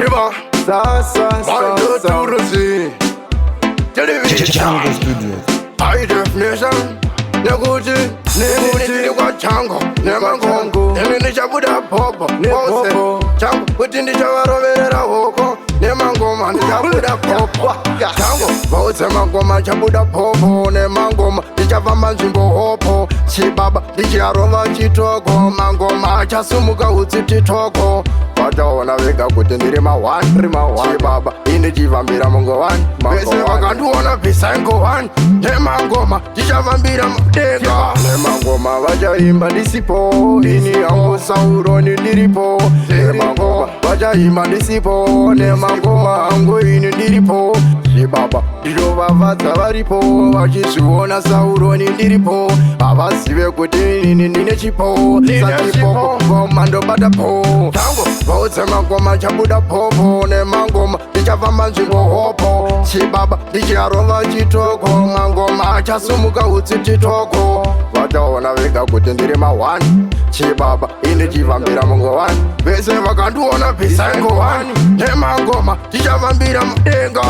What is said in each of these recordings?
Shiba, Mandoturusi, Jungle Studios. High definition, Neguji, Chango, Nemango, Nemisha Buddha Popo, Nepo, Chango, put in the Javara Hoko, Nemango, and Jabuda Popo, Chango, Bosemango, Machabuda Popo, Nemango, the Javamanjimbo Hopo, Shibaba, the Jarova Chitoko, Mango, Machasumuka, Utitoko. Wana weka kutendirima one, Shibaba, Indijivambira Mongo one, Mese Wakanduana Pisango one, Nemangoma, Jishavambira Mdega, Nemangoma, Vajaimba Disipo, Nini Ango Sauroni Diripo, Nemangoma, Vajaimba Disipo, Nemangoma, Ango in Diripo, Shibaba, Dijova Vatavaripo, Vajisuona Sauroni Diripo, Avasive Kutini Ninechipo, Sachipo, Mando Badapo, Tango. Bosemango Chabuda Popo, Nemangoma, Dijavamanjimbo Hopo, Shibaba, Dijarova Chitoko, Mangoma, Chasumuka Utitoko, Wana weka kutendirima one, Shibaba, Indijivambira Mongo one, Vese Wakanduana Pisango one, Nemangoma, Dijavambira Mdenga,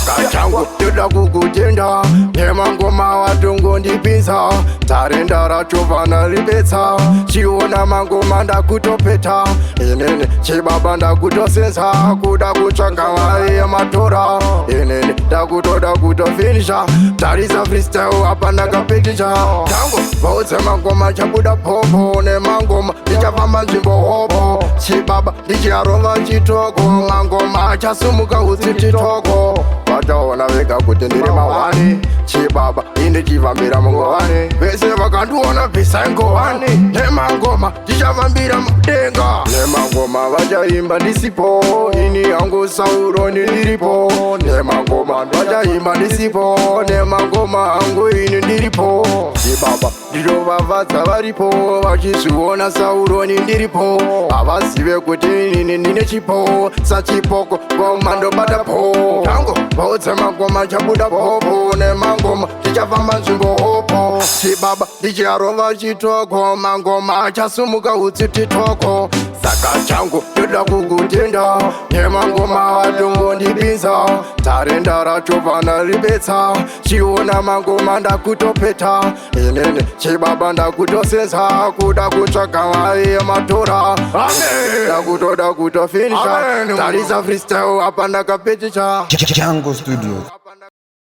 Kachango, Yuda Kukutenda, Nemangoma, Watungo Ndipinza, Tarenda Rachovana Ribetsa, Chiona Mangoma Ndakutopeta, Inene, Shibaba Ndakutosensa, Kuda Kuchanga Wae Matora, Inene, Dakuto Finisha, Tarisa Freestyle, Apana Kapetisha, Tango, Bosemango Chabuda Popo, Nemangoma, Dijavamanjimbo Hopo, Shibaba, Dijarova Chitoko, Mangoma, Chasumuka Utitoko, Wana weka kutendirima wani, Shibaba, Indijivambira Mongo wani, Vese Wakanduana Pisango wani, Nemangoma, Dijavambira Mdenga, Nemangoma, Vajaimba Disipo, Ini Ango Sauroni Diripo, Nemangoma, Vajaimba Disipo, Nemangoma, Ango ini Diripo, Shibaba, Dijova Vatavaripo, Vajisuona Sauroni Diripo, Avasive Kutini Ninechipo, Sachipoko, Mando Badapo, Tango, Bosemango Chabuda Popo, Nemangoma, Dijavamanjimbo Hopo, Shibaba, Dijarova Chitoko, Mangoma, Chasumuka Utitoko, Saka Chango, Yuda Kukutenda, Nemangoma, Watungo Ndipinza, Tarenda Rachovana Ribetsa, Chiona Mangoma Ndakutopeta, Inene, Shibaba Ndakutosensa, Kuda Kuchaka Wae Matora, Dakuto Finisha, Tarisa Freestyle, Apana Kapetisha, Jungle Studios.